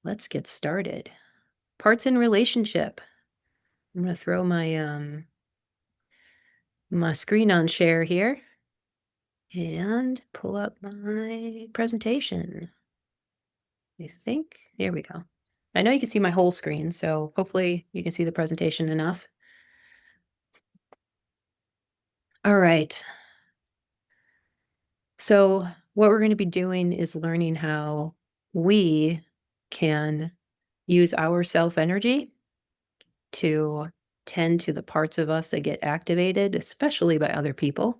Let's get started. Parts in relationship. I'm gonna throw my screen on share here and pull up my presentation. I think there we go. I know you can see my whole screen, so hopefully you can see the presentation enough. All right. So what we're going to be doing is learning how we can use our self energy to tend to the parts of us that get activated, especially by other people,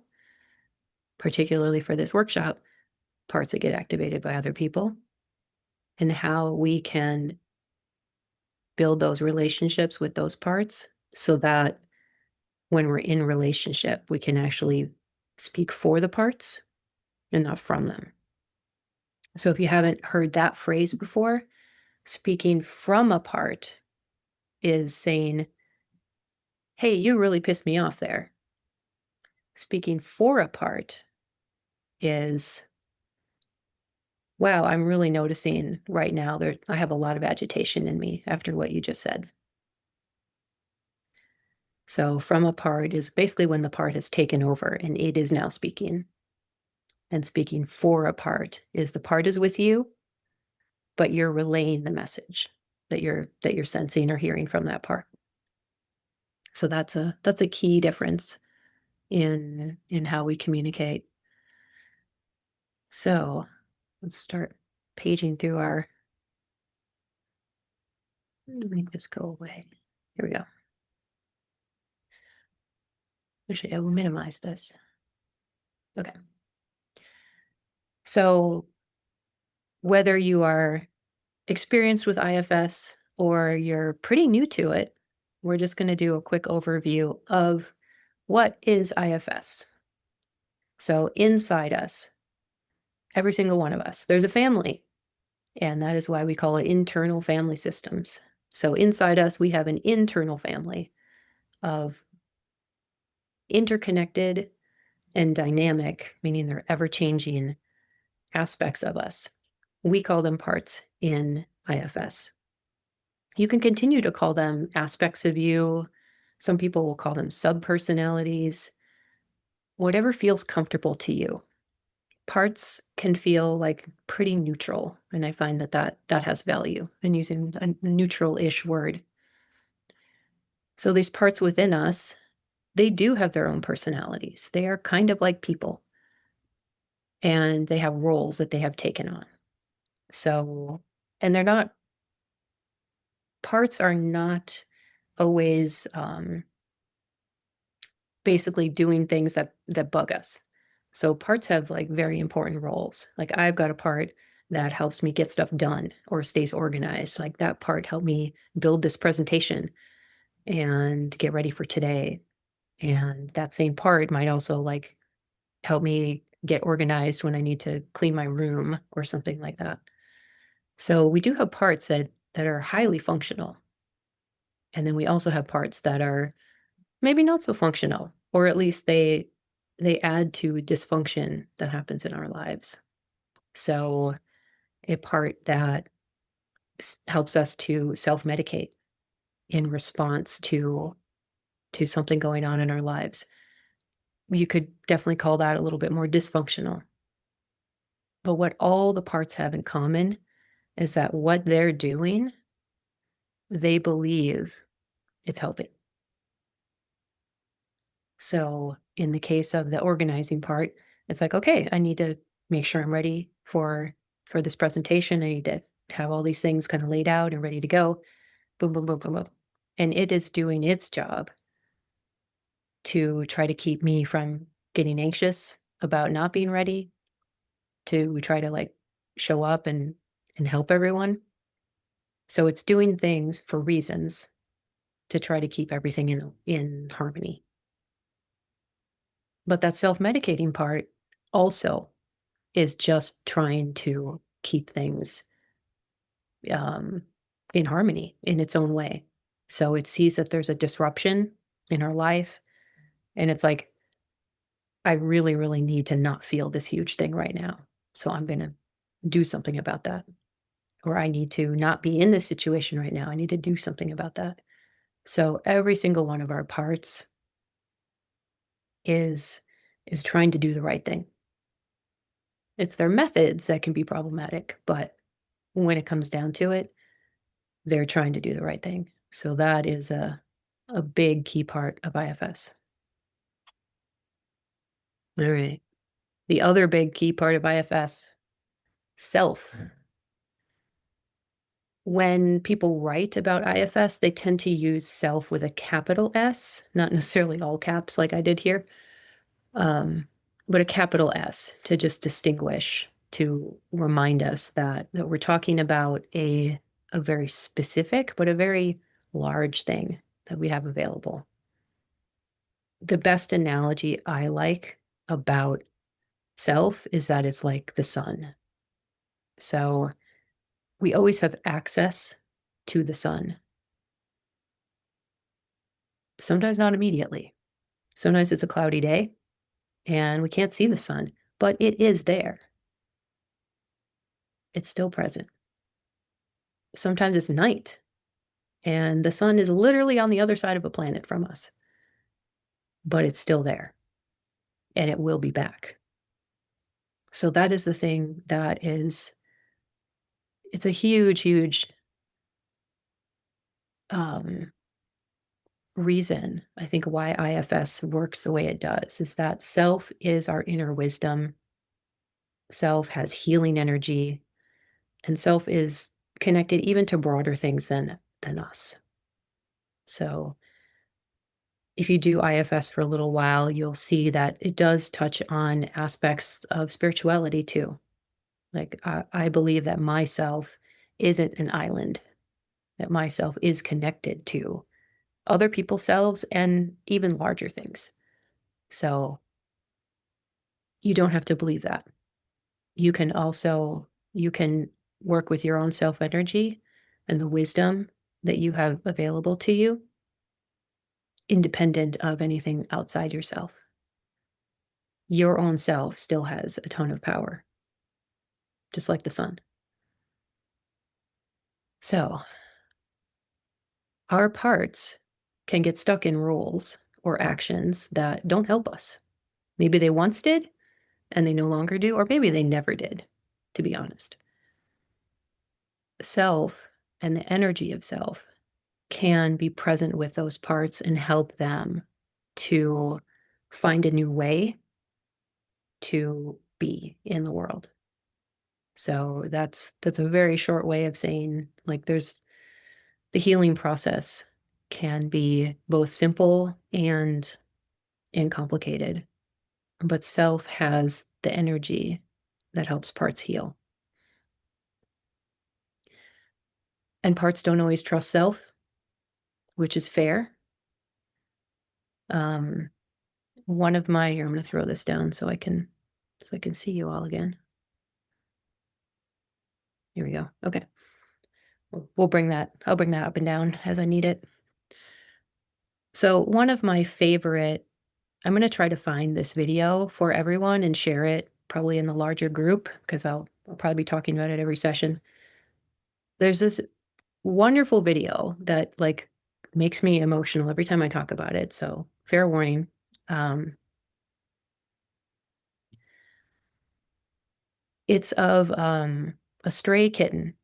particularly for this workshop, parts that get activated by other people, and how we can build those relationships with those parts so that when we're in relationship, we can actually speak for the parts and not from them. So if you haven't heard that phrase before, speaking from a part is saying, hey, you really pissed me off there. Speaking for a part is, wow, I'm really noticing right now that I have a lot of agitation in me after what you just said. So from a part is basically when the part has taken over and it is now speaking. And speaking for a part is the part is with you, but you're relaying the message that you're sensing or hearing from that part. So that's a key difference in how we communicate. So let's start paging through our. Let me make this go away. Here we go. Actually, I will minimize this. Okay. So whether you are experienced with IFS or you're pretty new to it, we're just going to do a quick overview of what is IFS. So inside us, every single one of us, there's a family, and that is why we call it internal family systems. So inside us, we have an internal family of interconnected and dynamic, meaning they're ever-changing aspects of us. We call them parts in IFS. You can continue to call them aspects of you. Some people will call them subpersonalities, whatever feels comfortable to you. Parts can feel like pretty neutral, and I find that has value in using a neutral-ish word. So these parts within us, they do have their own personalities. They are kind of like people, and they have roles that they have taken on. So, and they're not, parts are not always basically doing things that bug us. So parts have like very important roles. Like I've got a part that helps me get stuff done or stays organized. Like that part helped me build this presentation and get ready for today. And that same part might also like help me get organized when I need to clean my room or something like that. So we do have parts that are highly functional. And then we also have parts that are maybe not so functional, or at least they add to dysfunction that happens in our lives. So a part that helps us to self-medicate in response to something going on in our lives. You could definitely call that a little bit more dysfunctional. But what all the parts have in common is that what they're doing, they believe it's helping. So in the case of the organizing part, it's like, okay, I need to make sure I'm ready for this presentation. I need to have all these things kind of laid out and ready to go. Boom, boom, boom, boom, boom. And it is doing its job to try to keep me from getting anxious about not being ready, to try to like show up and help everyone. So it's doing things for reasons to try to keep everything in harmony. But that self-medicating part also is just trying to keep things um, in harmony in its own way. So it sees that there's a disruption in our life, and it's like, I really, really need to not feel this huge thing right now. So I'm going to do something about that. or I need to not be in this situation right now. I need to do something about that. So every single one of our parts is trying to do the right thing. It's their methods that can be problematic, but when it comes down to it, they're trying to do the right thing. So that is a big key part of IFS. All right. The other big key part of IFS, self. When people write about IFS, they tend to use self with a capital S, not necessarily all caps like I did here, but a capital S to just distinguish, to remind us that we're talking about a very specific but a very large thing that we have available. The best analogy I like about self is that it's like the sun. So we always have access to the sun. Sometimes not immediately. Sometimes it's a cloudy day and we can't see the sun, but it is there. It's still present. Sometimes it's night and the sun is literally on the other side of a planet from us, but it's still there and it will be back. So that is the thing that is, it's a huge, huge reason, I think, why IFS works the way it does is that self is our inner wisdom. Self has healing energy, and self is connected even to broader things than us. So if you do IFS for a little while, you'll see that it does touch on aspects of spirituality too. Like I believe that myself isn't an island, that myself is connected to other people's selves and even larger things. So you don't have to believe that. You can also, you can work with your own self energy and the wisdom that you have available to you, independent of anything outside yourself. Your own self still has a ton of power, just like the sun. So our parts can get stuck in roles or actions that don't help us. Maybe they once did and they no longer do, or maybe they never did, to be honest. Self and the energy of self can be present with those parts and help them to find a new way to be in the world. So that's a very short way of saying, like, there's the healing process can be both simple and complicated, but self has the energy that helps parts heal. And parts don't always trust self, which is fair. One of my, here, I'm going to throw this down so I can see you all again. Here we go. Okay. We'll bring that, I'll bring that up and down as I need it. So one of my favorite, I'm going to try to find this video for everyone and share it probably in the larger group because I'll probably be talking about it every session. There's this wonderful video that like makes me emotional every time I talk about it. So fair warning. It's of a stray kitten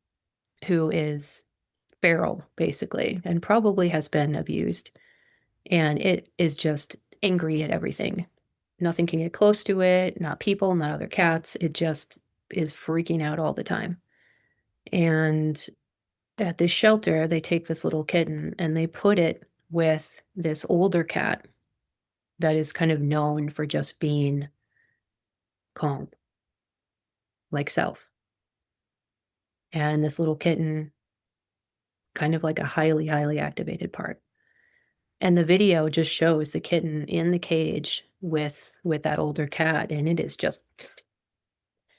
who is feral, basically, and probably has been abused. And it is just angry at everything. Nothing can get close to it, not people, not other cats. It just is freaking out all the time. And at this shelter, they take this little kitten and they put it with this older cat that is kind of known for just being calm, like self. And this little kitten, kind of like a highly, highly activated part. And the video just shows the kitten in the cage with that older cat, and it is just,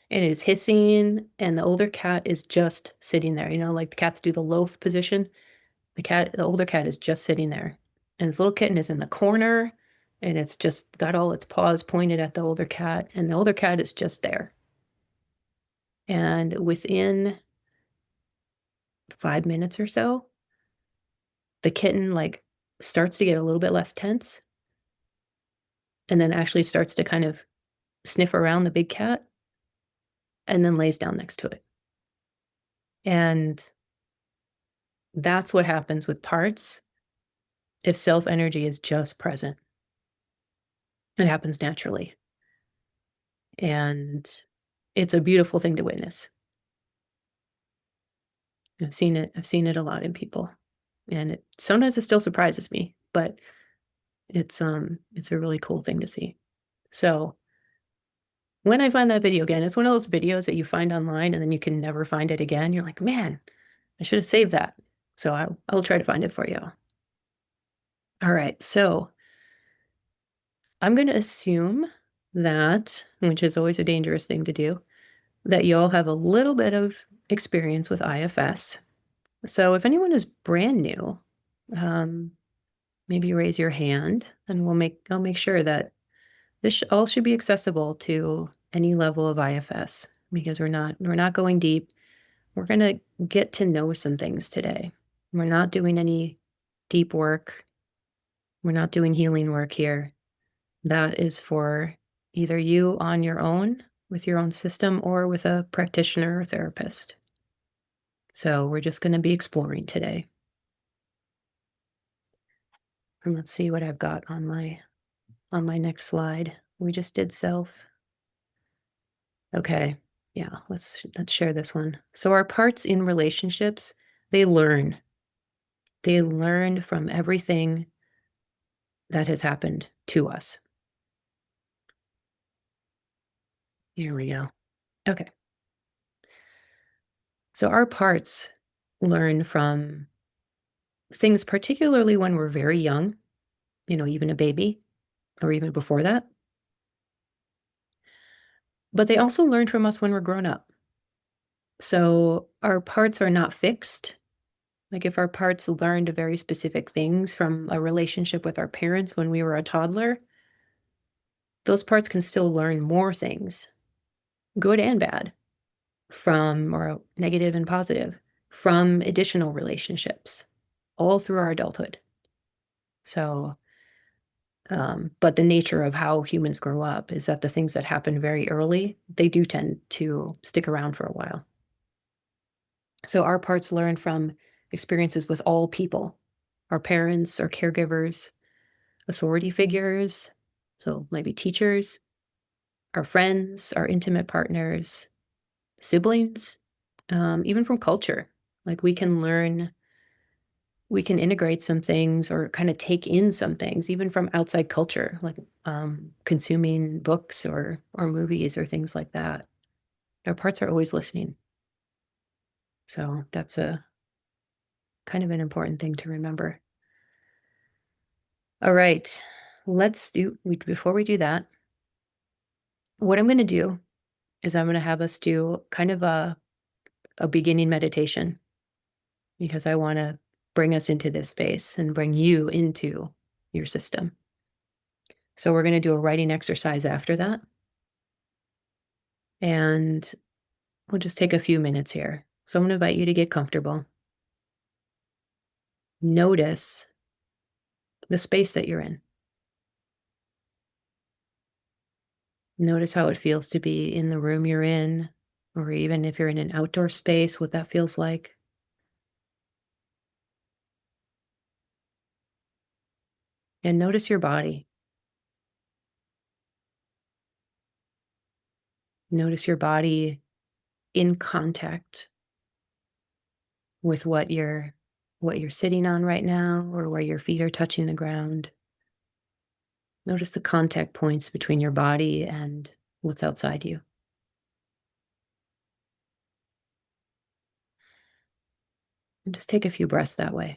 it is hissing, and the older cat is just sitting there. You know, like the cats do the loaf position. The older cat is just sitting there, and this little kitten is in the corner, and it's just got all its paws pointed at the older cat, and the older cat is just there. And within 5 minutes or so, the kitten, like, starts to get a little bit less tense and then actually starts to kind of sniff around the big cat and then lays down next to it. And that's what happens with parts if self energy is just present. It happens naturally. And it's a beautiful thing to witness. I've seen it a lot in people. And sometimes it still surprises me, but it's a really cool thing to see. So when I find that video again, it's one of those videos that you find online and then you can never find it again. You're like, man, I should have saved that. So I'll try to find it for you. All right. So I'm going to assume that, which is always a dangerous thing to do, that you all have a little bit of experience with IFS. So if anyone is brand new, um, maybe raise your hand and I'll make sure that this all should be accessible to any level of IFS because we're not going deep. We're going to get to know some things today. We're not doing any deep work. We're not doing healing work here. That is for either you on your own with your own system or with a practitioner or therapist. So we're just going to be exploring today. And let's see what I've got on my next slide. We just did self. Okay. Yeah, let's share this one. So our parts in relationships, they learn. They learn from everything that has happened to us. Here we go. Okay. So our parts learn from things, particularly when we're very young, even a baby or even before that. But they also learn from us when we're grown up. So our parts are not fixed. Like if our parts learned very specific things from a relationship with our parents when we were a toddler, those parts can still learn more things, good and bad, from or negative and positive, from additional relationships all through our adulthood. So, but the nature of how humans grow up is that the things that happen very early, they do tend to stick around for a while. So our parts learn from experiences with all people, our parents, our caregivers, authority figures, so maybe teachers, our friends, our intimate partners, siblings, even from culture. Like we can integrate some things or kind of take in some things, even from outside culture, like consuming books or movies or things like that. Our parts are always listening. So that's a kind of an important thing to remember. All right, before we do that, what I'm going to do is I'm going to have us do kind of a beginning meditation because I want to bring us into this space and bring you into your system. So we're going to do a writing exercise after that. And we'll just take a few minutes here. So I'm going to invite you to get comfortable. Notice the space that you're in. Notice how it feels to be in the room you're in, or even if you're in an outdoor space, what that feels like. And notice your body. Notice your body in contact with what you're sitting on right now or where your feet are touching the ground. Notice the contact points between your body and what's outside you. And just take a few breaths that way.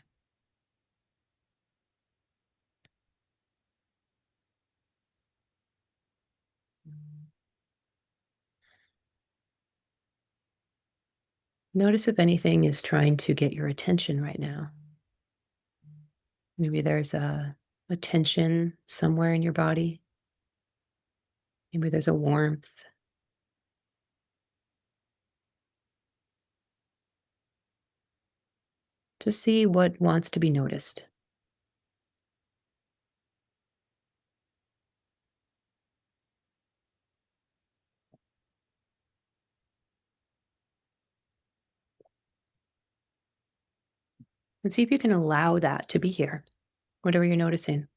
Notice if anything is trying to get your attention right now. Maybe there's a tension somewhere in your body. Maybe there's a warmth. Just see what wants to be noticed. And see if you can allow that to be here, whatever you're noticing.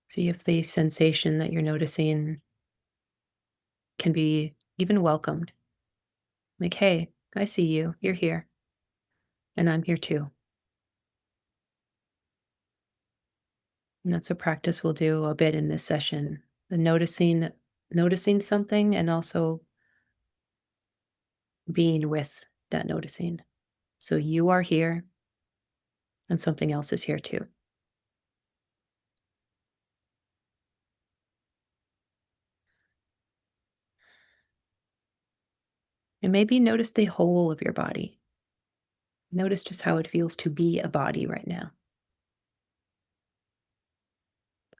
See if the sensation that you're noticing can be even welcomed. Like, hey, I see you. You're here. And I'm here too. And that's a practice we'll do a bit in this session. The noticing something and also being with that noticing. So you are here and something else is here too. And maybe notice the whole of your body. Notice just how it feels to be a body right now,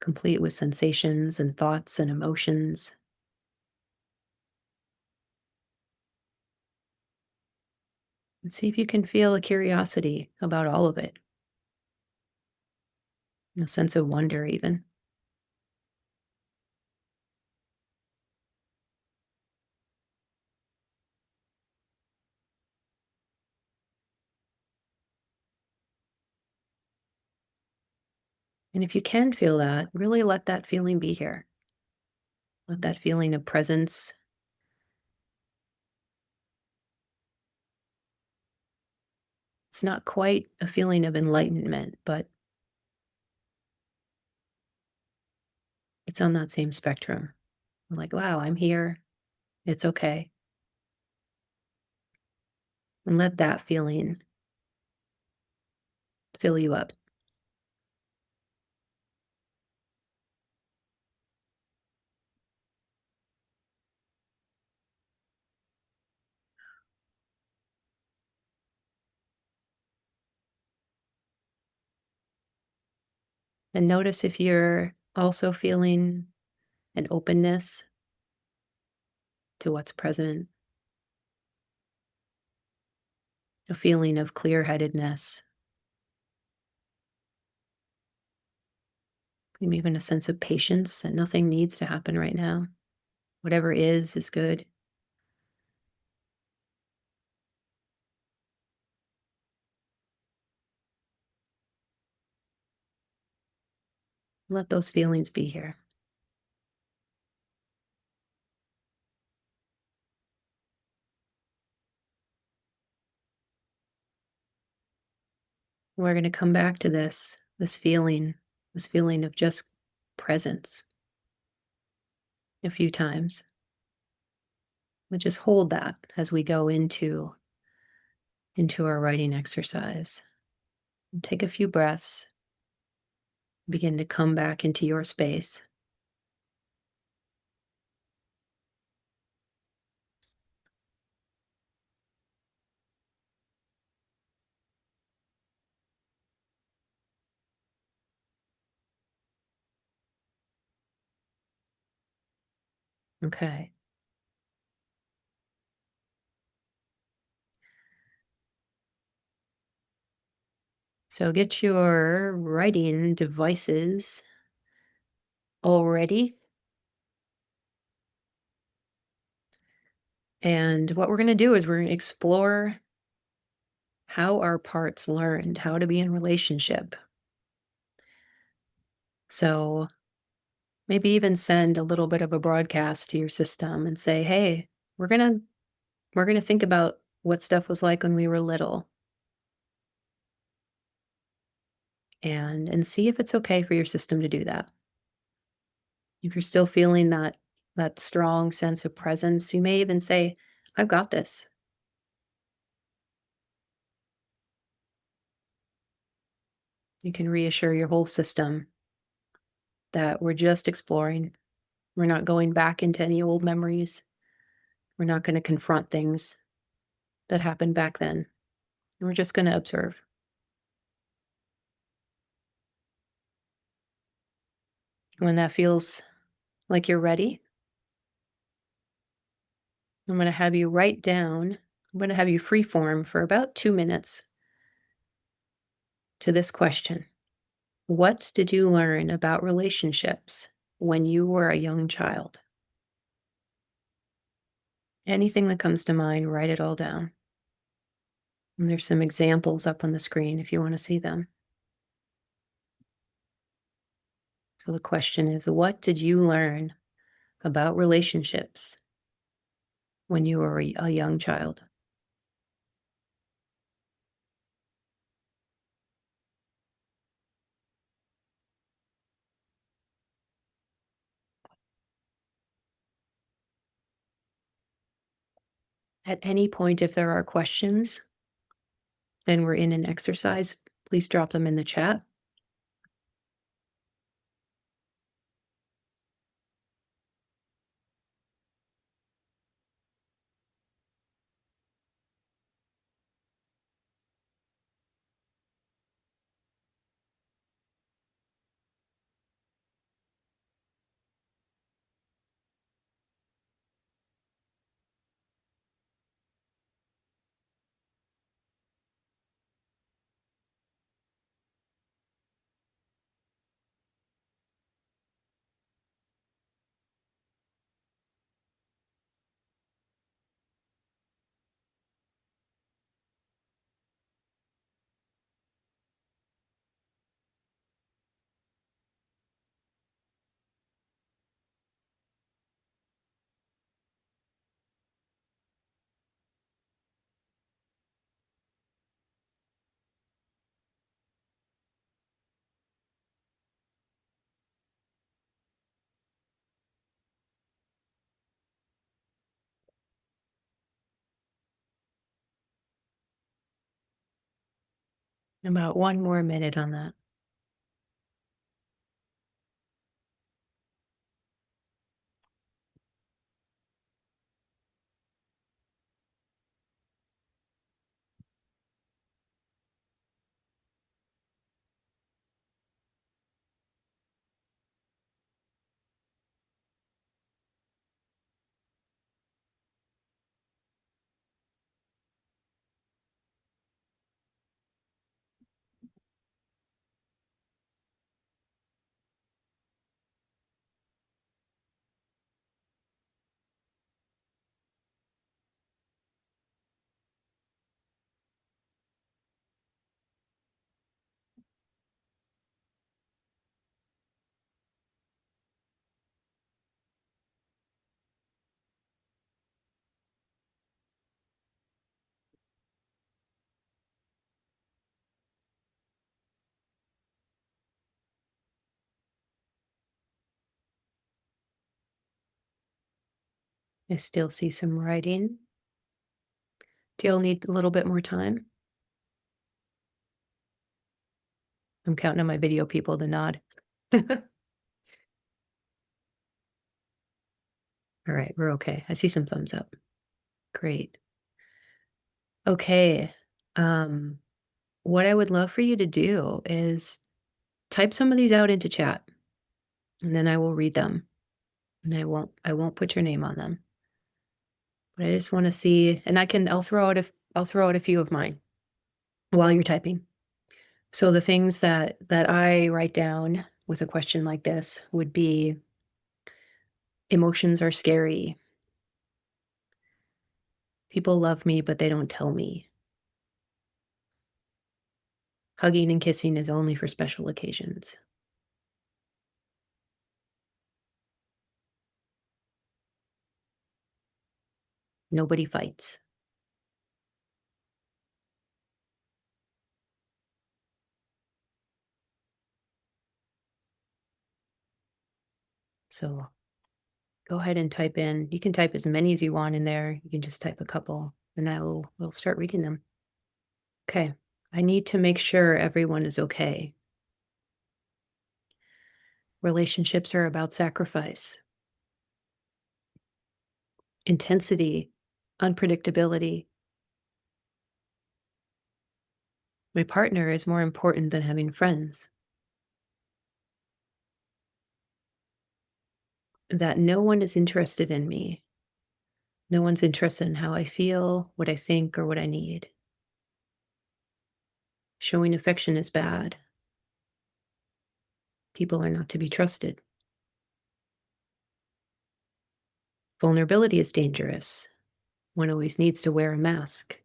complete with sensations and thoughts and emotions. And see if you can feel a curiosity about all of it, a sense of wonder, even. And if you can feel that, really let that feeling be here. Let that feeling of presence. It's not quite a feeling of enlightenment, but it's on that same spectrum. Like, wow, I'm here. It's okay. And let that feeling fill you up. And notice if you're also feeling an openness to what's present, a feeling of clear headedness, maybe even a sense of patience that nothing needs to happen right now. Whatever is good. Let those feelings be here. We're going to come back to this feeling of just presence a few times. But just hold that as we go into our writing exercise. And take a few breaths, begin to come back into your space. Okay. So get your writing devices all ready. And what we're going to do is we're going to explore how our parts learned how to be in relationship. So maybe even send a little bit of a broadcast to your system and say, "Hey, we're going to we're going to think about what stuff was like when we were little and see if it's okay for your system to do that." If you're still feeling that strong sense of presence, you may even say, "I've got this." You can reassure your whole system that we're just exploring. We're not going back into any old memories. We're not going to confront things that happened back then. We're just going to observe. When that feels like you're ready, I'm going to have you write down, I'm going to have you free form for about 2 minutes to this question. What did you learn about relationships when you were a young child? Anything that comes to mind, write it all down. And there's some examples up on the screen if you want to see them. So the question is, what did you learn about relationships when you were a young child? At any point, if there are questions and we're in an exercise, please drop them in the chat. About 1 more minute on that. I still see some writing. Do you need a little bit more time? I'm counting on my video people to nod. All right, we're okay. I see some thumbs up. Great. Okay. Um, what I would love for you to do is type some of these out into chat, and then I will read them. And I won't put your name on them. But I just want to see, and I'll throw out a few of mine while you're typing. So the things that I write down with a question like this would be: emotions are scary. People love me, but they don't tell me. Hugging and kissing is only for special occasions. Nobody fights. So go ahead and type in. You can type as many as you want in there. You can just type a couple, and we'll start reading them. Okay. I need to make sure everyone is okay. Relationships are about sacrifice, intensity, unpredictability. My partner is more important than having friends. That no one is interested in me, No one's interested in how I feel, what I think, or what I need. Showing affection is bad. People are not to be trusted. Vulnerability is dangerous. One always needs to wear a mask.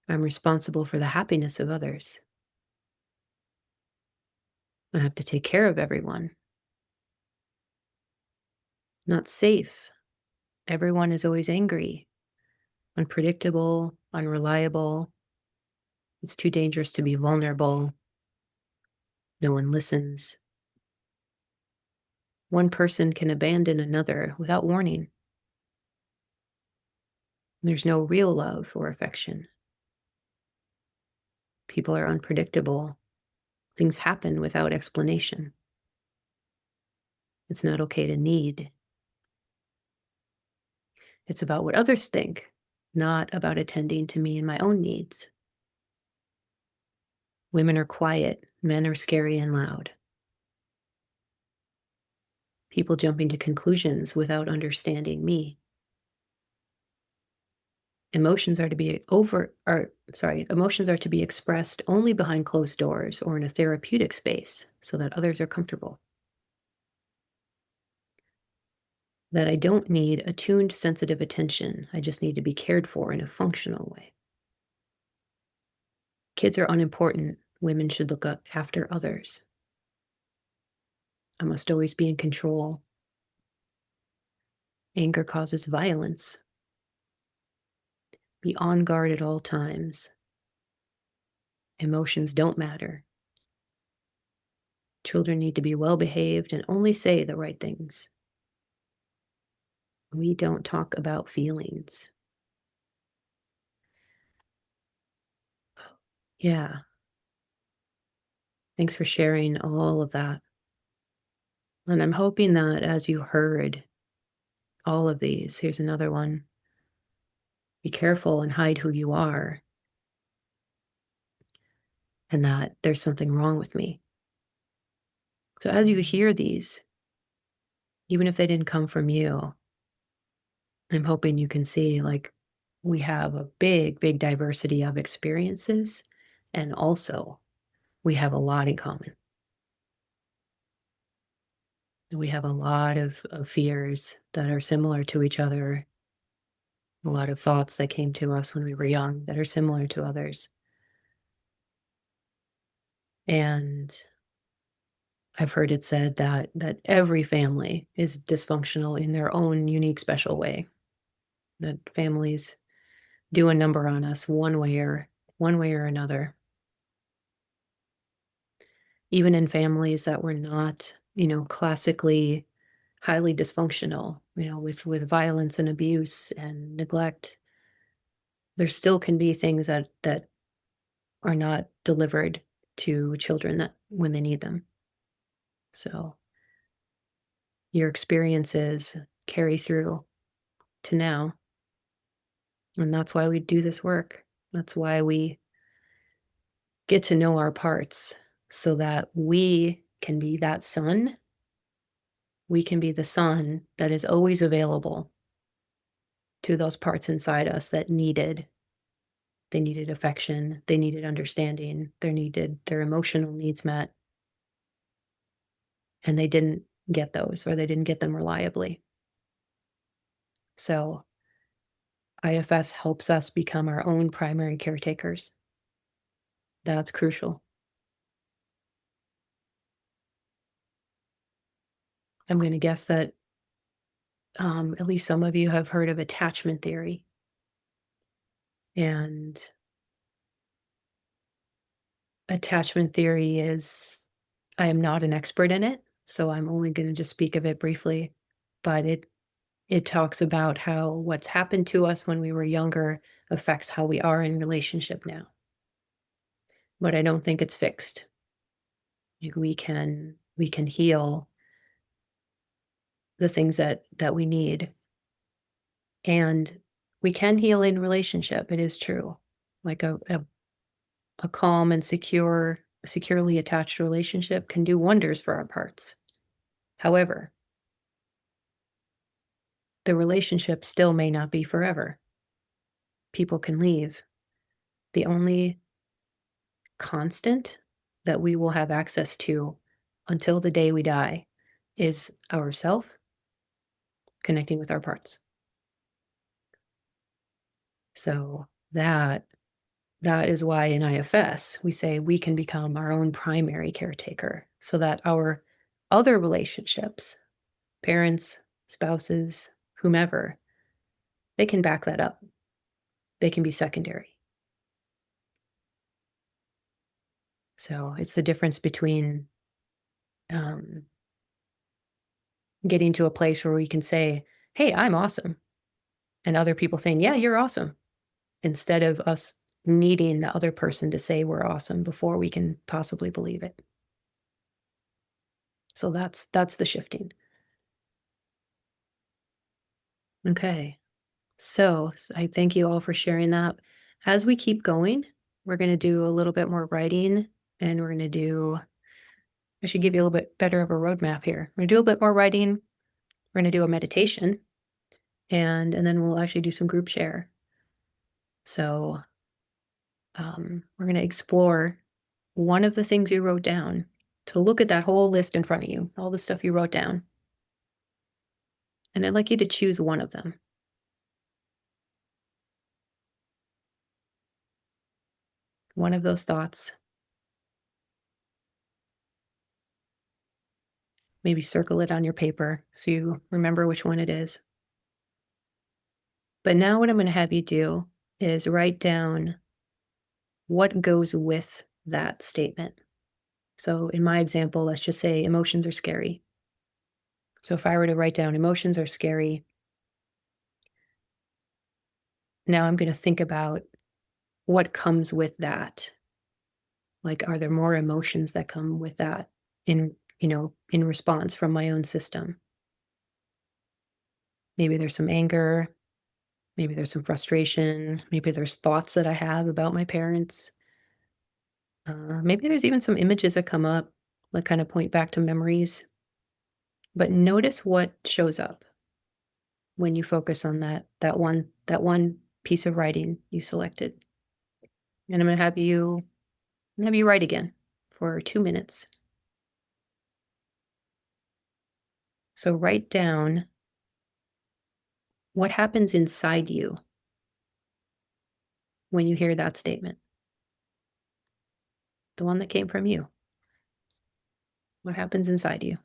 I'm responsible for the happiness of others. I have to take care of everyone. Not safe. Everyone is always angry, unpredictable, unreliable. It's too dangerous to be vulnerable. No one listens. One person can abandon another without warning. There's no real love or affection. People are unpredictable. Things happen without explanation. It's not okay to need. It's about what others think, not about attending to me and my own needs. Women are quiet, men are scary and loud. People jumping to conclusions without understanding me. Emotions are to be emotions are to be expressed only behind closed doors or in a therapeutic space so that others are comfortable. That I don't need attuned, sensitive attention. I just need to be cared for in a functional way. Kids are unimportant. Women should look after others. I must always be in control. Anger causes violence. Be on guard at all times. Emotions don't matter. Children need to be well behaved and only say the right things. We don't talk about feelings. Yeah. Thanks for sharing all of that. And I'm hoping that as you heard all of these, here's another one. Be careful and hide who you are, and that there's something wrong with me. So as you hear these, even if they didn't come from you, I'm hoping you can see like we have a big, big diversity of experiences, and also we have a lot in common. We have a lot of fears that are similar to each other, a lot of thoughts that came to us when we were young that are similar to others. And I've heard it said that every family is dysfunctional in their own unique, special way. That families do a number on us one way or another. Even in families that were not, classically highly dysfunctional, with violence and abuse and neglect, there still can be things that are not delivered to children that when they need them. So your experiences carry through to now. And that's why we do this work. That's why we get to know our parts so that we can be that sun. We can be the sun that is always available to those parts inside us that they needed affection, they needed understanding, they needed their emotional needs met, and they didn't get those or they didn't get them reliably. So IFS helps us become our own primary caretakers. That's crucial. I'm going to guess that at least some of you have heard of attachment theory. And attachment theory is, I am not an expert in it, so I'm only going to just speak of it briefly. But it talks about how what's happened to us when we were younger affects how we are in relationship now. But I don't think it's fixed. Like, we can heal the things that we need, and we can heal in relationship. It is true. Like a calm and securely attached relationship can do wonders for our parts. However, the relationship still may not be forever. People can leave. The only constant that we will have access to until the day we die is ourself connecting with our parts. So that is why in IFS we say we can become our own primary caretaker so that our other relationships, parents, spouses, whomever, they can back that up. They can be secondary. So it's the difference between um, getting to a place where we can say, hey, I'm awesome. And other people saying, yeah, you're awesome. Instead of us needing the other person to say we're awesome before we can possibly believe it. So that's the shifting. Okay. So I thank you all for sharing that. As we keep going, we're going to do a little bit more writing and we're going to do, I should give you a little bit better of a roadmap here. We're going to do a bit more writing. We're going to do a meditation and then we'll actually do some group share. So we're going to explore one of the things you wrote down, to look at that whole list in front of you, all the stuff you wrote down. And I'd like you to choose one of them. One of those thoughts. Maybe circle it on your paper so you remember which one it is. But now what I'm going to have you do is write down what goes with that statement. So in my example, let's just say emotions are scary. So if I were to write down emotions are scary, now I'm going to think about what comes with that. Like, are there more emotions that come with that in response from my own system? Maybe there's some anger, maybe there's some frustration, maybe there's thoughts that I have about my parents. Maybe there's even some images that come up that kind of point back to memories. But notice what shows up when you focus on that one piece of writing you selected. And I'm gonna have you write again for 2 minutes. So write down what happens inside you when you hear that statement, the one that came from you. What happens inside you?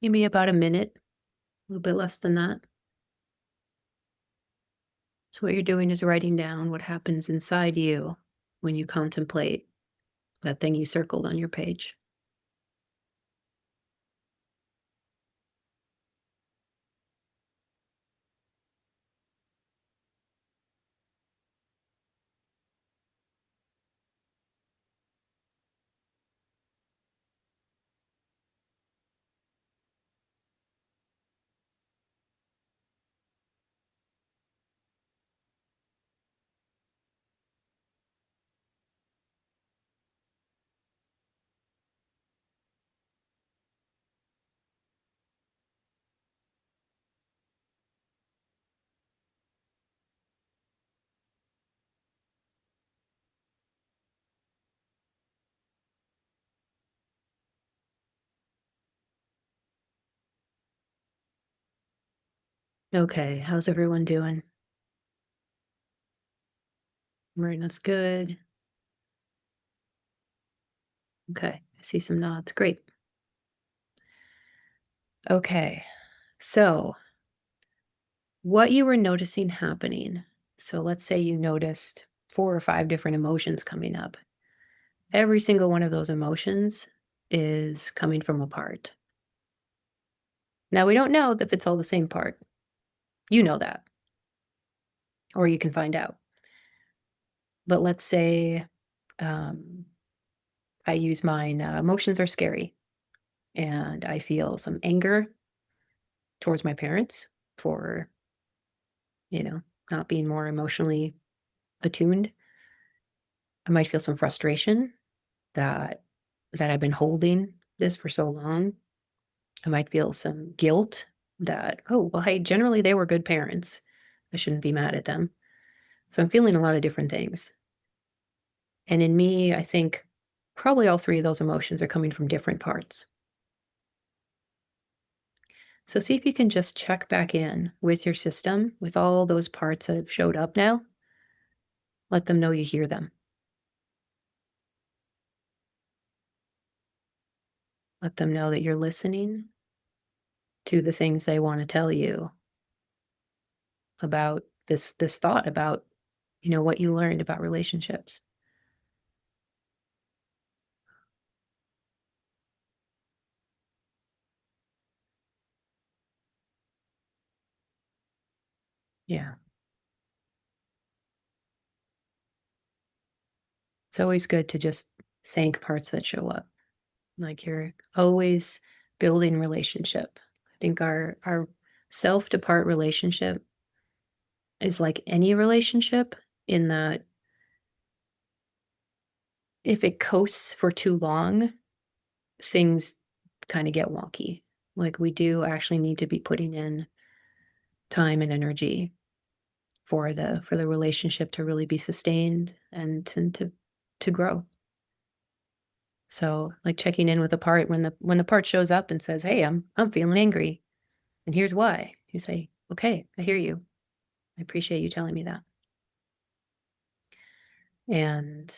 Maybe about a minute, a little bit less than that. So what you're doing is writing down what happens inside you when you contemplate that thing you circled on your page. Okay, how's everyone doing? Marina's good. Okay, I see some nods. Great. Okay, so what you were noticing happening. So let's say you noticed 4 or 5 different emotions coming up. Every single one of those emotions is coming from a part. Now, we don't know if it's all the same part. You know that, or you can find out. But let's say um, I use mine. Emotions are scary, and I feel some anger towards my parents for, not being more emotionally attuned. I might feel some frustration that I've been holding this for so long. I might feel some guilt that, oh, well, hey, generally they were good parents. I shouldn't be mad at them. So I'm feeling a lot of different things. And in me, I think probably all 3 of those emotions are coming from different parts. So see if you can just check back in with your system, with all those parts that have showed up now. Let them know you hear them. Let them know that you're listening to the things they want to tell you about this thought about, what you learned about relationships. Yeah. It's always good to just thank parts that show up. Like you're always building relationship. I think our self to part relationship is like any relationship in that if it coasts for too long, things kind of get wonky. Like we do actually need to be putting in time and energy for the relationship to really be sustained and to grow. So like checking in with a part when the part shows up and says, "Hey, I'm feeling angry, and here's why." You say, "Okay, I hear you. I appreciate you telling me that." And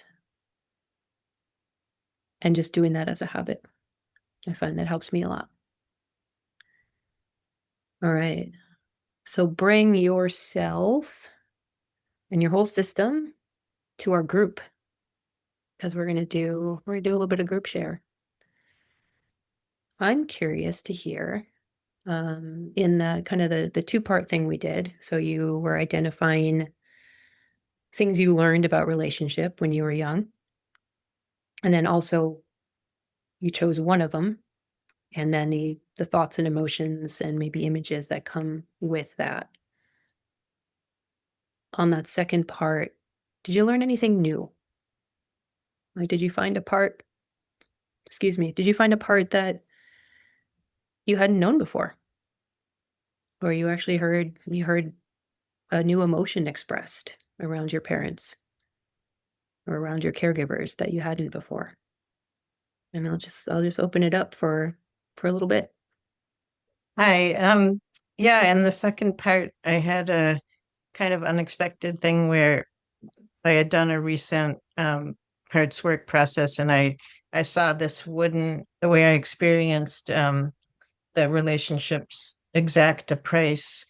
just doing that as a habit. I find that helps me a lot. All right. So bring yourself and your whole system to our group because we're gonna do a little bit of group share. I'm curious to hear in the kind of the two-part thing we did. So you were identifying things you learned about relationship when you were young, and then also you chose one of them, and then the thoughts and emotions and maybe images that come with that. On that second part, did you learn anything new? Like, did you find a part excuse me, did you find a part that you hadn't known before? Or you actually heard a new emotion expressed around your parents or around your caregivers that you hadn't before? And I'll just open it up for a little bit. Hi. Yeah, in the second part, I had a kind of unexpected thing where I had done a recent parts work process, and I saw this wooden the way I experienced the relationship's exact appraise.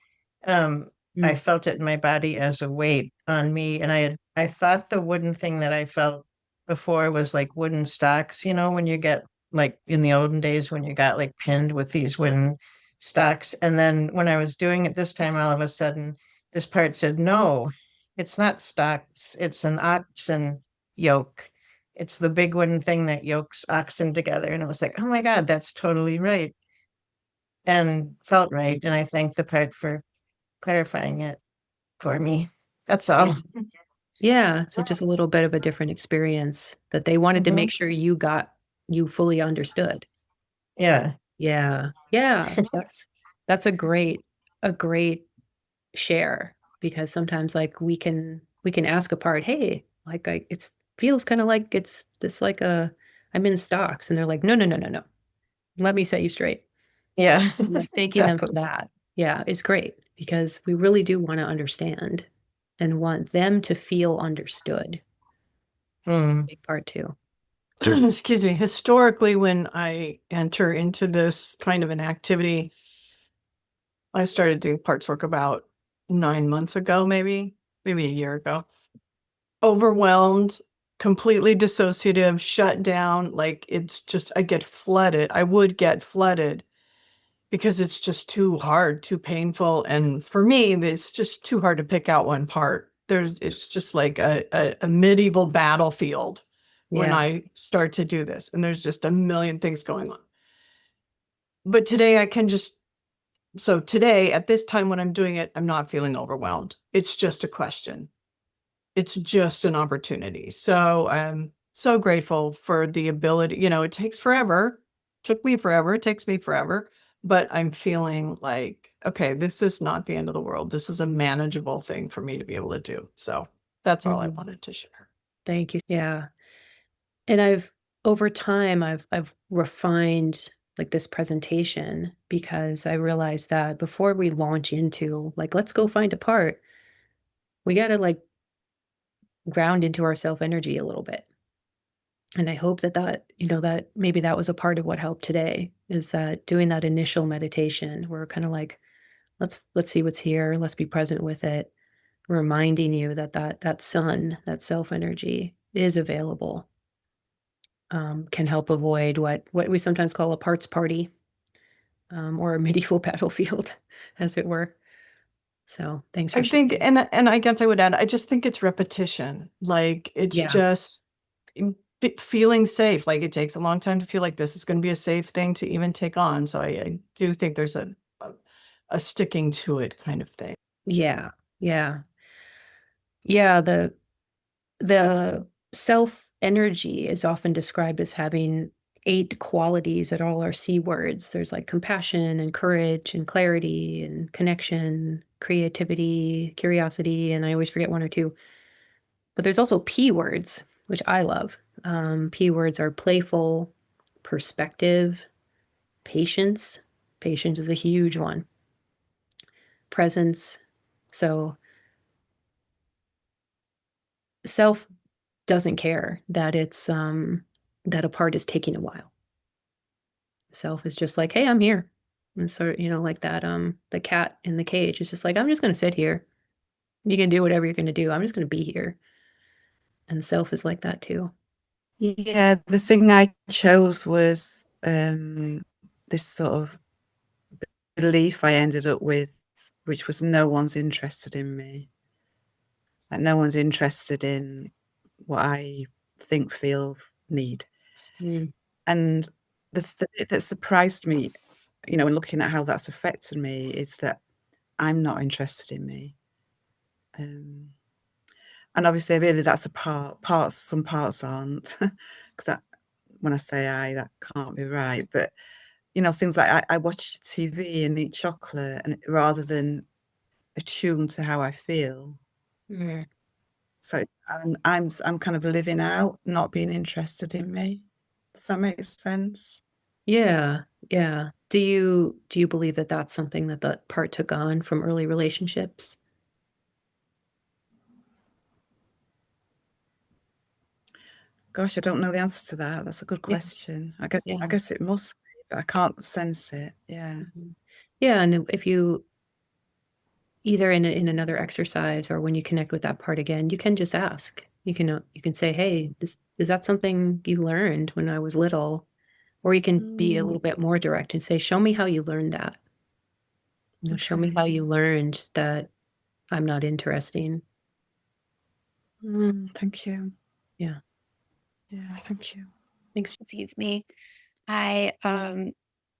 I Mm, felt it in my body as a weight on me, and I thought the wooden thing that I felt before was like wooden stocks. You know, when you get like in the olden days when you got like pinned with these wooden stocks, and then when I was doing it this time, all of a sudden this part said, "No, it's not stocks. It's an oxen yoke." It's the big wooden thing that yokes oxen together. And I was like, oh my God, that's totally right and felt right. And I thank the part for clarifying it for me. That's all. nice. Yeah, so just a little bit of a different experience that they wanted to Hmm. make sure you fully understood. Yeah. Yeah. Yeah, that's a great share because sometimes, like, we can ask a part, "Hey, like, it's feels kinda like it's this like a I'm in stocks," and they're like, "No, no, no, no, no. Let me set you straight." Yeah. Like, thanking them for Totally. that. Yeah, it's great. because we really do want to understand and want them to feel understood. That's a big part too. Excuse me. Historically, when I enter into this kind of an activity, I started doing parts work about 9 months ago, maybe a year ago. Overwhelmed, completely dissociative, shut down. Like it's just, I get flooded. I would get flooded because it's just too hard, too painful. And for me, it's just too hard to pick out one part. It's just like a medieval battlefield when Yeah. I start to do this. And there's just a million things going on. But today I can just, so today at this time when I'm doing it, I'm not feeling overwhelmed. It's just a question. It's just an opportunity. So I'm so grateful for the ability, it takes forever. Took me forever. It takes me forever. But I'm feeling like, okay, this is not the end of the world. This is a manageable thing for me to be able to do. So that's all I wanted to share. Thank you. Yeah. And over time, I've refined like this presentation because I realized that before we launch into like, let's go find a part, we got to like ground into our self energy a little bit. And I hope that maybe that was a part of what helped today is that doing that initial meditation, we're kind of like, let's see what's here. Let's be present with it, reminding you that sun, that self energy is available, can help avoid what we sometimes call a parts party, or a medieval battlefield, as it were. So thanks for I think, sharing. and I guess I would add, I just think it's repetition. Like it's Yeah. just feeling safe. Like it takes a long time to feel like this is going to be a safe thing to even take on. So I do think there's a sticking to it kind of thing. Yeah. Yeah. Yeah. The self energy is often described as having 8 qualities that all are C words. There's like compassion and courage and clarity and connection, creativity, curiosity, and I always forget 1 or 2. But there's also P words, which I love. P words are playful, perspective, patience. Patience is a huge one. Presence. So self doesn't care that that a part is taking a while. Self is just like, hey, I'm here. And so, like that, the cat in the cage is just like, I'm just gonna sit here. You can do whatever you're gonna do. I'm just gonna be here. And self is like that too. Yeah, the thing I chose was this sort of belief I ended up with, which was no one's interested in me. Like no one's interested in what I think, feel, need. Mm. And the thing that surprised me, in looking at how that's affected me, is that I'm not interested in me. And obviously, really, that's a part. Some parts aren't, because when I say I, that can't be right. But things like I watch TV and eat chocolate, and rather than attune to how I feel. Mm. So I'm kind of living out, not being interested in me. Does that make sense? Yeah, yeah. Do you believe that that's something that part took on from early relationships? Gosh, I don't know the answer to that. That's a good Yeah, question. I guess yeah. it must be, but I can't sense it. Yeah. Mhm. Yeah, and if you either in another exercise or when you connect with that part again, you can just ask. You can say, "Hey, is that something you learned when I was little?" Or you can be a little bit more direct and say, "Show me how you learned that. Show me how Okay. you learned that I'm not interesting." Thank you. Yeah. Yeah, thank you. Thanks. Excuse me. I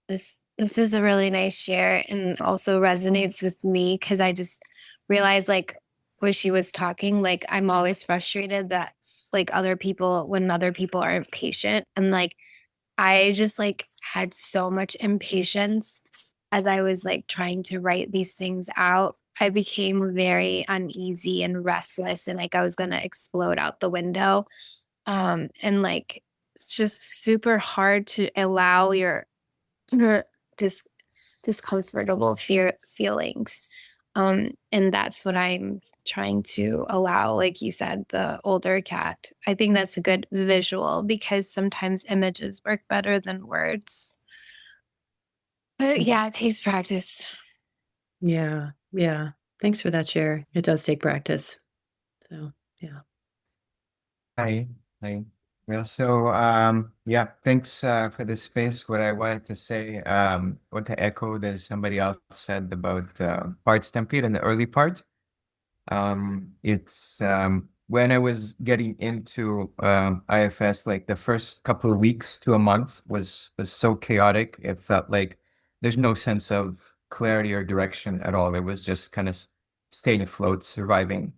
this is a really nice share and also resonates with me because I just realized like where she was talking, like I'm always frustrated that like when other people are impatient and like I just like had so much impatience as I was like trying to write these things out. I became very uneasy and restless and like I was gonna explode out the window. And like it's just super hard to allow your dis- discomfortable feelings And that's what I'm trying to allow. Like you said, the older cat. I think that's a good visual because sometimes images work better than words. But yeah, it takes practice. Yeah. Yeah. Thanks for that share. It does take practice. So, yeah. Hi. Hi. Well, so yeah, thanks for this space. What I wanted to say, want to echo that somebody else said about part stampede in the early part. It's when I was getting into IFS, like the first couple of weeks to a month was so chaotic. It felt like there's no sense of clarity or direction at all. It was just kind of staying afloat, surviving.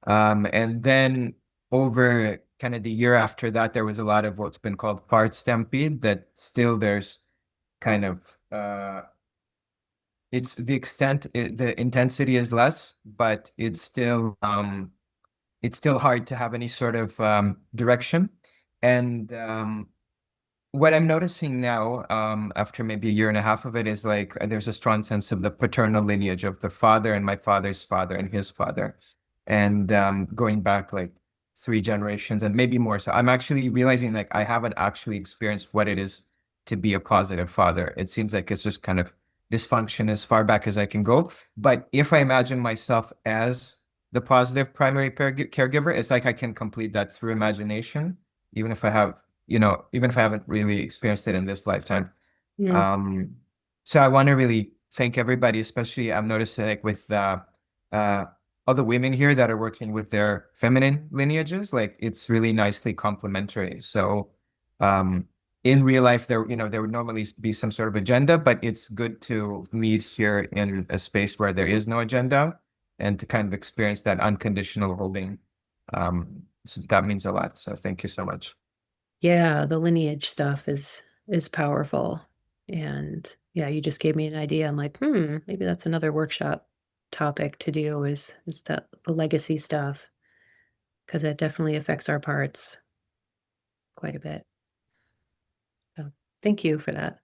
And then over kind of the year after that, there was a lot of what's been called part stampede, that still there's kind of it's the extent, the intensity is less, but it's still hard to have any sort of direction. And what I'm noticing now, after maybe a year and a half of it, is like there's a strong sense of the paternal lineage of the father and my father's father and his father, and going back like 3 generations and maybe more. So I'm actually realizing like I haven't actually experienced what it is to be a positive father. It seems like it's just kind of dysfunction as far back as I can go. But if I imagine myself as the positive primary caregiver, it's like I can complete that through imagination, even if I have, even if I haven't really experienced it in this lifetime. Mm. So I want to really thank everybody, especially I'm noticing like with all the women here that are working with their feminine lineages, like it's really nicely complementary. So in real life, there would normally be some sort of agenda, but it's good to meet here in a space where there is no agenda and to kind of experience that unconditional holding. So that means a lot. So thank you so much. Yeah, the lineage stuff is powerful. And yeah, you just gave me an idea. I'm like, maybe that's another workshop topic to do is the legacy stuff, because it definitely affects our parts quite a bit. So thank you for that.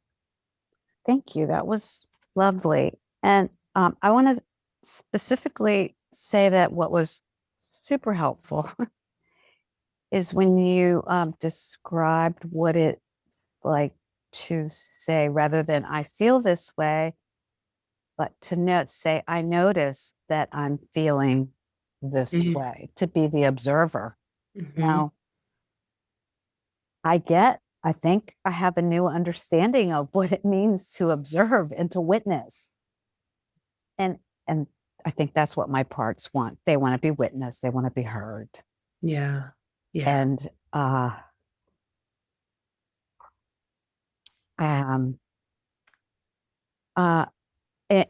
Thank you. That was lovely. And I want to specifically say that what was super helpful is when you described what it's like to say, rather than I feel this way, but to say, I notice that I'm feeling this way, to be the observer. Mhm. Now, I think I have a new understanding of what it means to observe and to witness. And I think that's what my parts want. They want to be witnessed. They want to be heard. Yeah. Yeah. And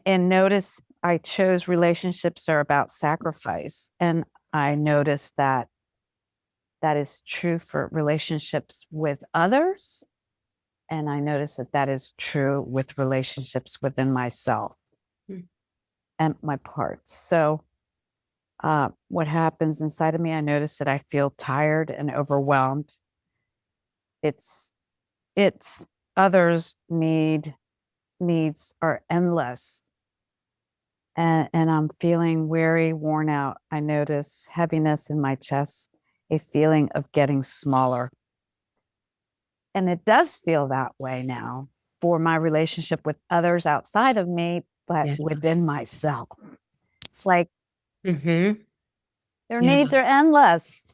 and notice I chose relationships are about sacrifice. And I noticed that that is true for relationships with others. And I noticed that that is true with relationships within myself and my parts. So what happens inside of me, I notice that I feel tired and overwhelmed. It's others' needs are endless. And I'm feeling weary, worn out. I notice heaviness in my chest, a feeling of getting smaller. And it does feel that way now for my relationship with others outside of me, but within myself. It's like their needs are endless.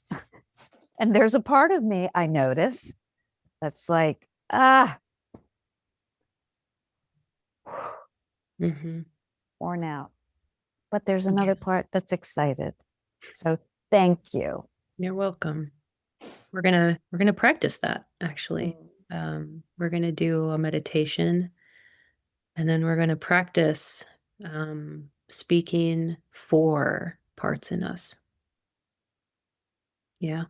And there's a part of me I notice that's like, worn out. But there's another part that's excited. So thank you. You're welcome. We're gonna practice that actually. We're gonna do a meditation, and then we're gonna practice speaking for parts in us. Yeah.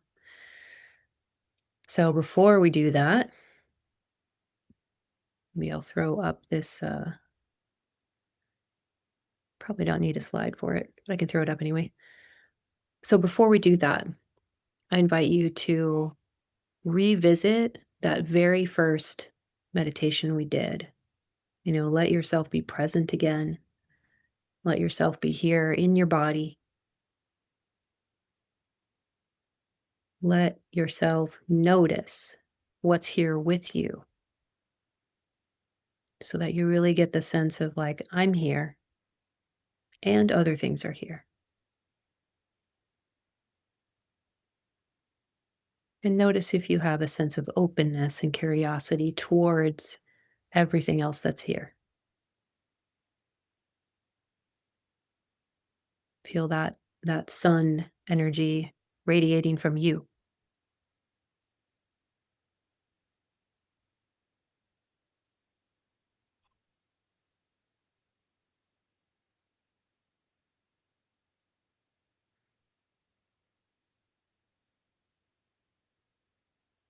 So before we do that, maybe I'll throw up this. Probably don't need a slide for it, but I can throw it up anyway. So before we do that, I invite you to revisit that very first meditation we did. Let yourself be present again. Let yourself be here in your body. Let yourself notice what's here with you so that you really get the sense of like, I'm here and other things are here. And notice if you have a sense of openness and curiosity towards everything else that's here. Feel that sun energy radiating from you.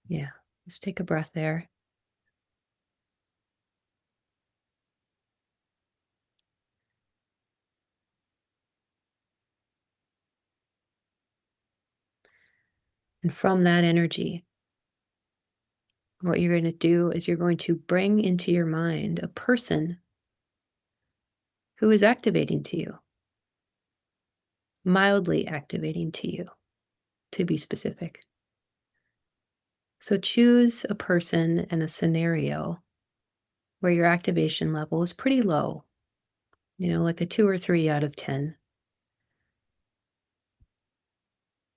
Yeah, just take a breath there. And from that energy, what you're going to do is you're going to bring into your mind a person who is activating to you, mildly activating to you, to be specific. So choose a person and a scenario where your activation level is pretty low, like a 2 or 3 out of 10.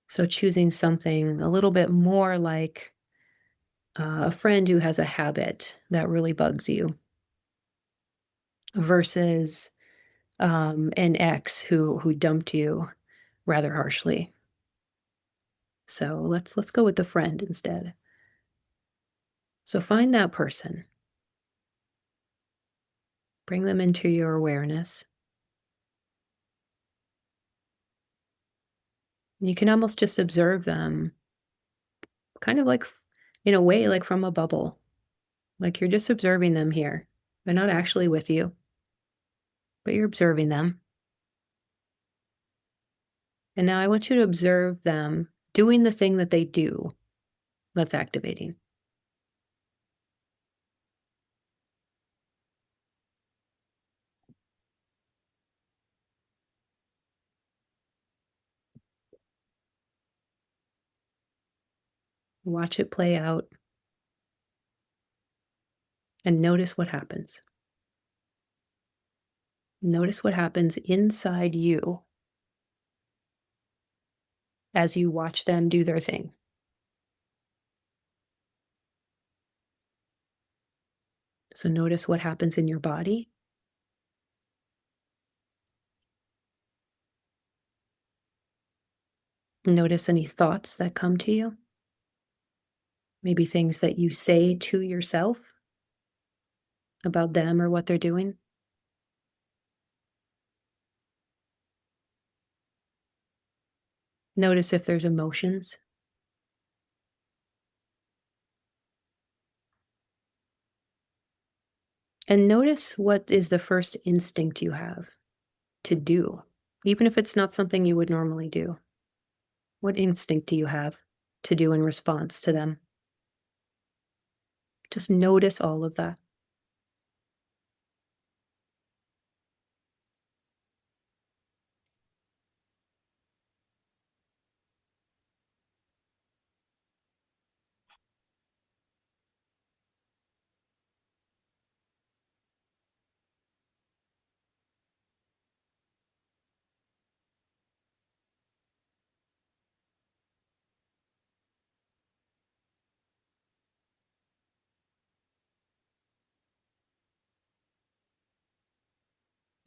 So choosing something a little bit more like a friend who has a habit that really bugs you versus an ex who dumped you rather harshly. So let's go with the friend instead. So find that person. Bring them into your awareness. You can almost just observe them kind of like, in a way, like from a bubble. Like you're just observing them here. They're not actually with you, but you're observing them. And now I want you to observe them doing the thing that they do that's activating. Watch it play out and notice what happens. Notice what happens inside you as you watch them do their thing. So notice what happens in your body. Notice any thoughts that come to you. Maybe things that you say to yourself about them or what they're doing. Notice if there's emotions. And notice what is the first instinct you have to do, even if it's not something you would normally do. What instinct do you have to do in response to them? Just notice all of that.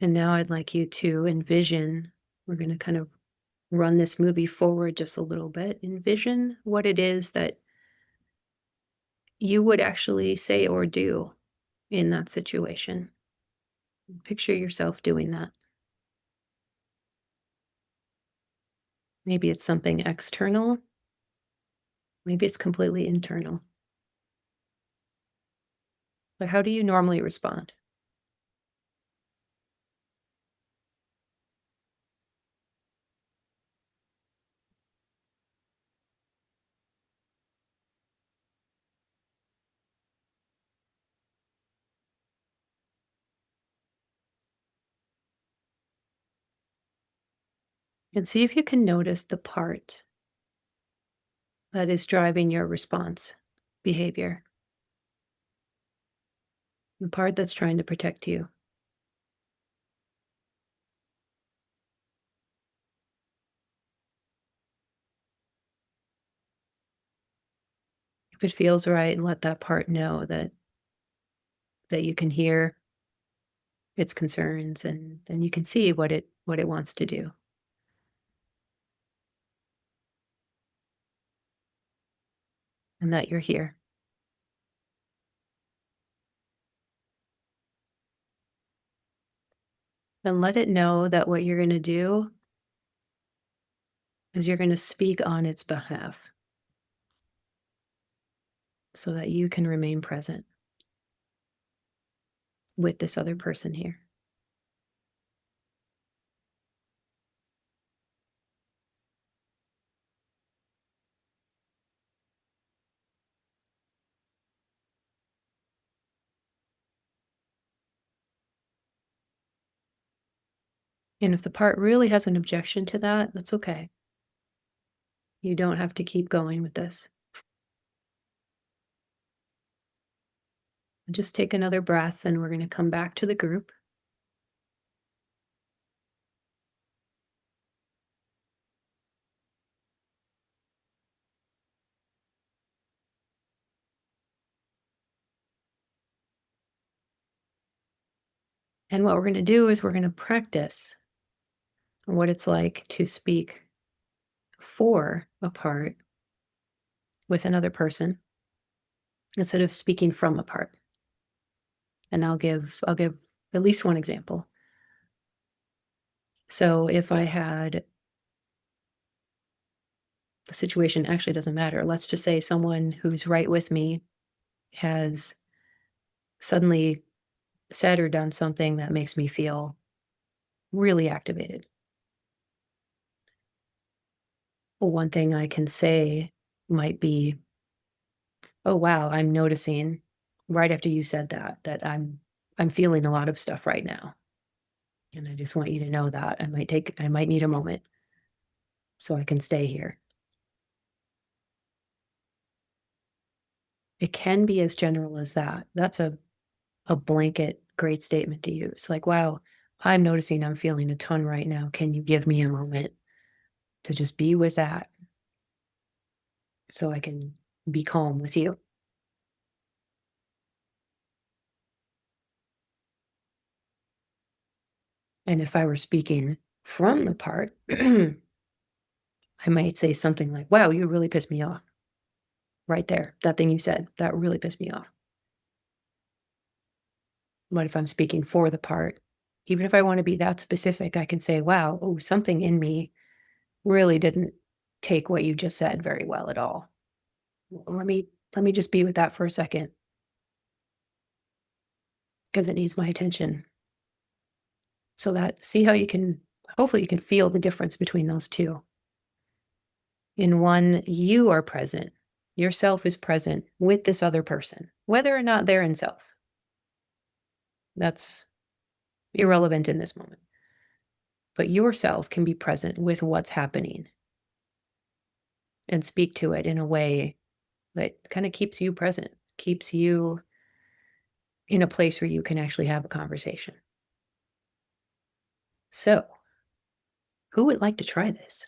And now I'd like you to envision, we're going to kind of run this movie forward just a little bit. Envision what it is that you would actually say or do in that situation. Picture yourself doing that. Maybe it's something external. Maybe it's completely internal. But how do you normally respond? And see if you can notice the part that is driving your response behavior. The part that's trying to protect you. If it feels right, let that part know that you can hear its concerns and you can see what it wants to do. And that you're here. And let it know that what you're going to do is you're going to speak on its behalf so that you can remain present with this other person here. And if the part really has an objection to that, that's okay. You don't have to keep going with this. Just take another breath and we're going to come back to the group. And what we're going to do is we're going to practice what it's like to speak for a part with another person instead of speaking from a part. And I'll give at least one example. So if I had the situation, actually doesn't matter. Let's just say someone who's right with me has suddenly said or done something that makes me feel really activated. Well, one thing I can say might be, oh wow, I'm noticing right after you said that I'm feeling a lot of stuff right now. And I just want you to know that I might need a moment so I can stay here. It can be as general as that. That's a blanket great statement to use. Like, wow, I'm noticing I'm feeling a ton right now. Can you give me a moment to just be with that so I can be calm with you? And if I were speaking from the part, I might say something like, wow, you really pissed me off. Right there. That thing you said, that really pissed me off. But if I'm speaking for the part, even if I want to be that specific, I can say, wow, oh, something in me really didn't take what you just said very well at all. Let me just be with that for a second because it needs my attention. So that, see how you can, hopefully you can feel the difference between those two. In one, you are present. Yourself is present with this other person, whether or not they're in self. That's irrelevant in this moment. But yourself can be present with what's happening and speak to it in a way that kind of keeps you present, keeps you in a place where you can actually have a conversation. So, who would like to try this?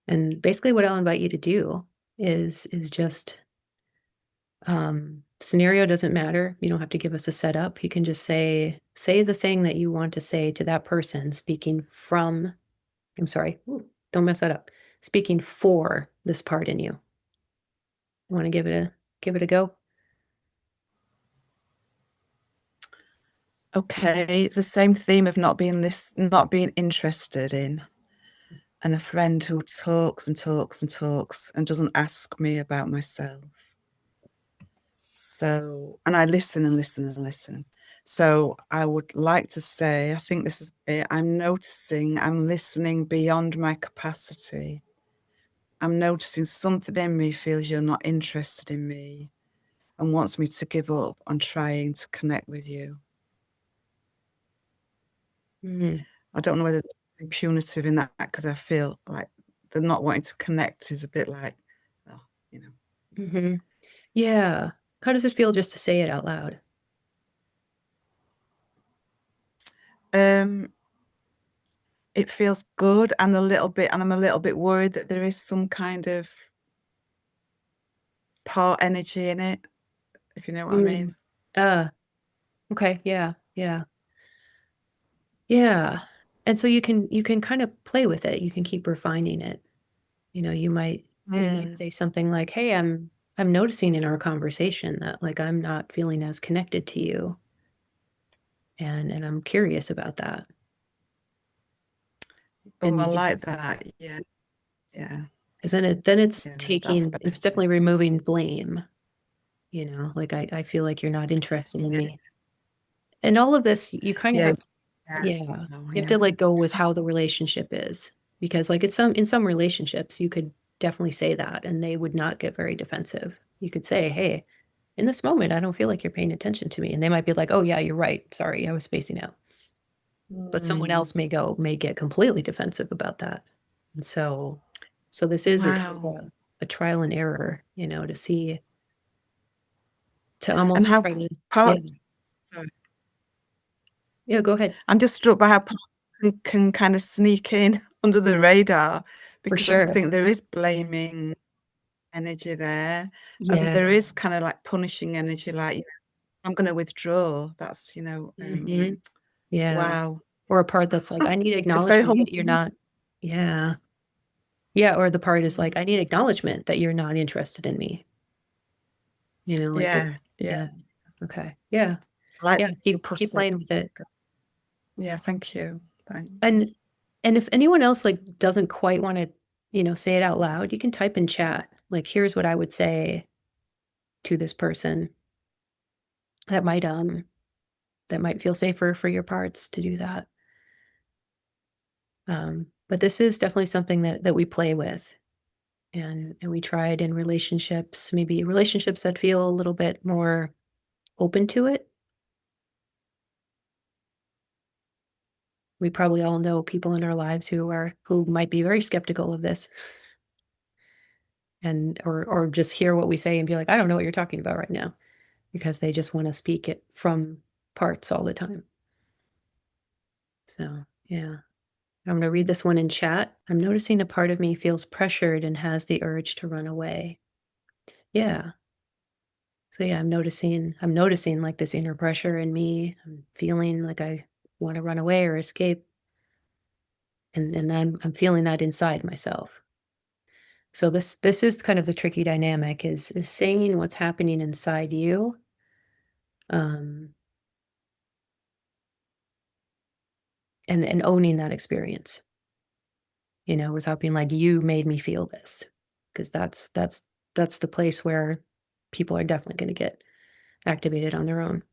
And basically what I'll invite you to do is just scenario doesn't matter. You don't have to give us a setup. You can just say the thing that you want to say to that person speaking from, I'm sorry, don't mess that up. Speaking for this part in you. You want to give it a go? Okay, it's the same theme of not being interested in, and a friend who talks and talks and talks and doesn't ask me about myself. So, and I listen and listen and listen. So I would like to say, I think this is it. I'm noticing, I'm listening beyond my capacity. I'm noticing something in me feels you're not interested in me and wants me to give up on trying to connect with you. Mm. I don't know whether it's punitive in that, because I feel like the not wanting to connect is a bit like, well, you know. Mm-hmm. Yeah. How does it feel just to say it out loud? It feels good, and I'm a little bit worried that there is some kind of part energy in it, if you know what I mean. Okay. Yeah. Yeah. Yeah. And so you can kind of play with it. You can keep refining it. You might say something like, "Hey, I'm noticing in our conversation that like I'm not feeling as connected to you. And I'm curious about that." Oh, And I like that. Yeah. Yeah. because then it's Yeah, that's it's better. definitely removing blame. Like I feel like you're not interested in Yeah. me. And all of this, you kind of Yeah. have, Yeah. you have to let go with how the relationship is. Because like in some relationships, you could definitely say that and they would not get very defensive. You could say, "Hey, in this moment, I don't feel like you're paying attention to me." And they might be like, "Oh yeah, you're right. Sorry, I was spacing out." But someone else may get completely defensive about that. And so this is a kind of Wow. a trial and error, to see, to And almost how try to, parts, sorry, yeah, go ahead. I'm just struck by how parts can kind of sneak in under the radar, because I sure. think there is blaming energy there, and Yeah. there is kind of like punishing energy, like, I'm going to withdraw. That's, Mhm. Yeah. wow. Or a part that's like, I need It's very acknowledgement that you're humbling. not. Yeah. Yeah. Or the part is like, I need acknowledgement that you're not interested in me. Like, Yeah. yeah. Okay. Yeah. I like Yeah. you Keep put it. playing with it. Yeah, thank you. Thanks. And if anyone else like doesn't quite want to, say it out loud, you can type in chat. Like, here's what I would say to this person that might feel safer for your parts to do that. But this is definitely something that we play with. And we try it in relationships, maybe relationships that feel a little bit more open to it. We probably all know people in our lives who might be very skeptical of this, and or just hear what we say and be like, "I don't know what you're talking about right now," because they just want to speak it from parts all the time. So, yeah. I'm going to read this one in chat. "I'm noticing a part of me feels pressured and has the urge to run away." Yeah. So yeah, I'm noticing like this inner pressure in me. I'm feeling like I want to run away or escape. And I'm feeling that inside myself. So this is kind of the tricky dynamic, is saying what's happening inside you. Um and owning that experience, without being like, "You made me feel this." Because that's the place where people are definitely going to get activated on their own.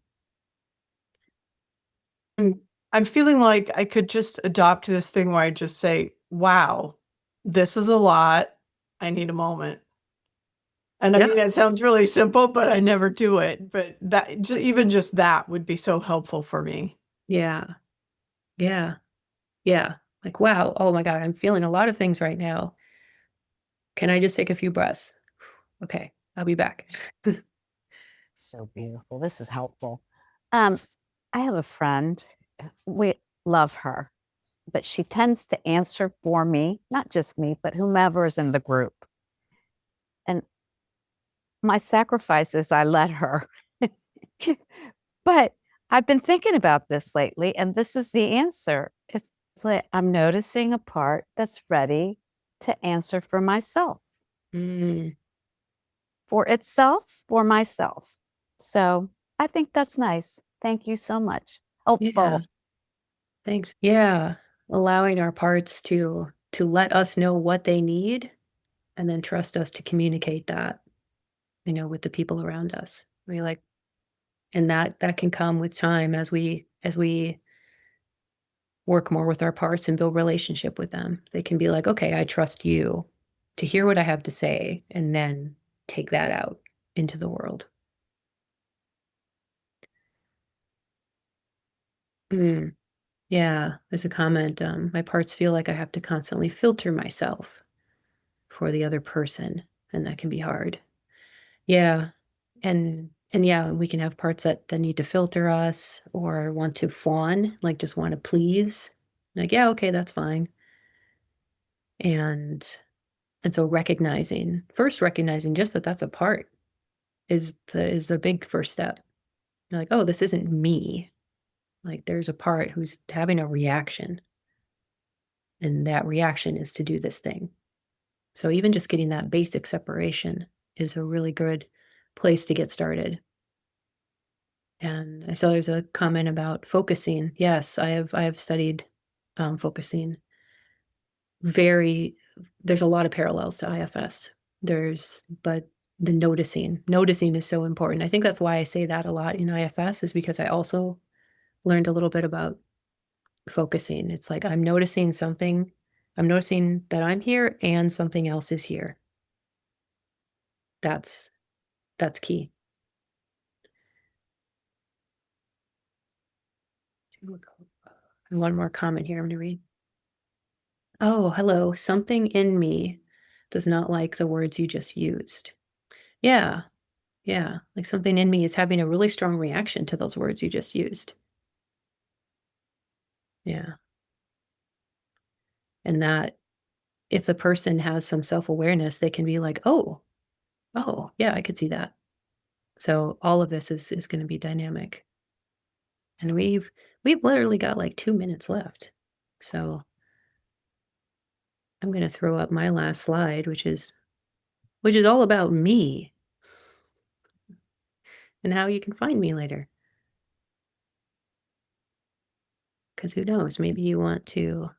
I'm feeling like I could just adopt this thing where I just say, "Wow, this is a lot. I need a moment." And I Yeah. mean, it sounds really simple, but I never do it. But even just that would be so helpful for me. Yeah. Yeah. Yeah. Like, wow, oh my God, I'm feeling a lot of things right now. Can I just take a few breaths? Okay, I'll be back. So beautiful. This is helpful. I have a friend. We love her, but she tends to answer for me, not just me, but whomever is in the group. And my sacrifice is I let her. But I've been thinking about this lately, and this is the answer. It's like I'm noticing a part that's ready to answer for myself, Mm, for itself, for myself. So I think that's nice. Thank you so much. yeah, Helpful. thanks. Yeah, allowing our parts to let us know what they need and then trust us to communicate that, with the people around us. We like, and that can come with time as we work more with our parts and build relationship with them. They can be like, "Okay, I trust you to hear what I have to say and then take that out into the world." Mm. Yeah, there's a comment. My parts feel like I have to constantly filter myself for the other person, and that can be hard. Yeah. And yeah, we can have parts that need to filter us or want to fawn, like just want to please. Like, yeah, okay, that's fine. And so recognizing just that that's a part is the big first step. You're like, oh, this isn't me. Like there's a part who's having a reaction. And that reaction is to do this thing. So even just getting that basic separation is a really good place to get started. And I saw there's a comment about focusing. Yes, I have studied focusing. There's a lot of parallels to IFS. But the noticing is so important. I think that's why I say that a lot in IFS, is because I also learned a little bit about focusing. It's like I'm noticing something. I'm noticing that I'm here and something else is here. That's key. One more comment here I'm going to read. Oh, hello. Something in me does not like the words you just used. Yeah. Yeah. Like something in me is having a really strong reaction to those words you just used. Yeah. And that if the person has some self-awareness, they can be like, oh, yeah, I could see that. So all of this is going to be dynamic. And we've literally got like 2 minutes left. So I'm going to throw up my last slide, which is all about me and how you can find me later. Because who knows, maybe you want to.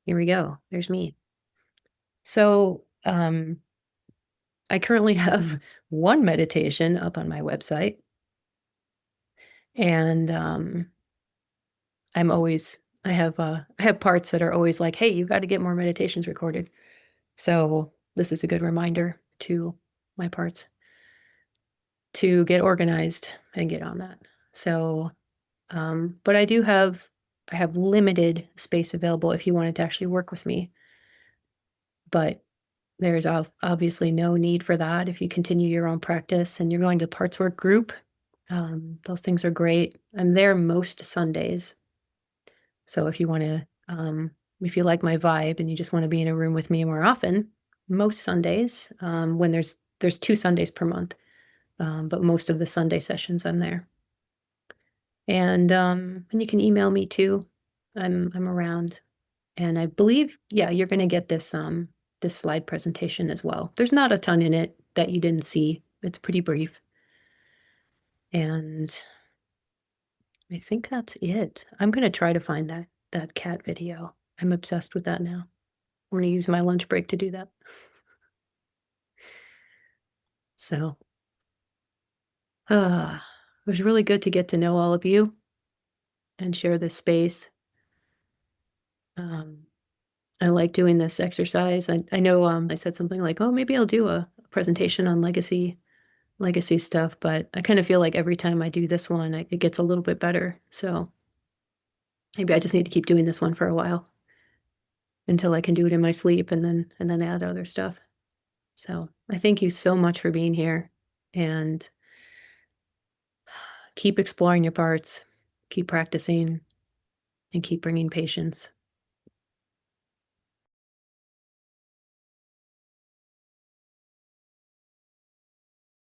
Here we go. There's me. So I currently have one meditation up on my website. And I have parts that are always like, hey, you got to get more meditations recorded. So this is a good reminder to my parts to get organized and get on that. So, but I have limited space available if you wanted to actually work with me. But there's obviously no need for that if you continue your own practice and you're going to parts work group. Those things are great. I'm there most Sundays. So if you want to, if you like my vibe and you just want to be in a room with me more often, most Sundays, when there's 2 Sundays per month, but most of the Sunday sessions I'm there. And you can email me too. I'm around, and I believe, yeah, you're going to get this this slide presentation as well. There's not a ton in it that you didn't see. It's pretty brief. And I think that's it. I'm going to try to find that cat video. I'm obsessed with that now. I'm going to use my lunch break to do that. So, it was really good to get to know all of you and share this space. I like doing this exercise. I know I said something like, oh, maybe I'll do a presentation on legacy stuff, but I kind of feel like every time I do this one, it gets a little bit better. So maybe I just need to keep doing this one for a while until I can do it in my sleep and then add other stuff. So I thank you so much for being here, and keep exploring your parts, keep practicing, and keep bringing patience.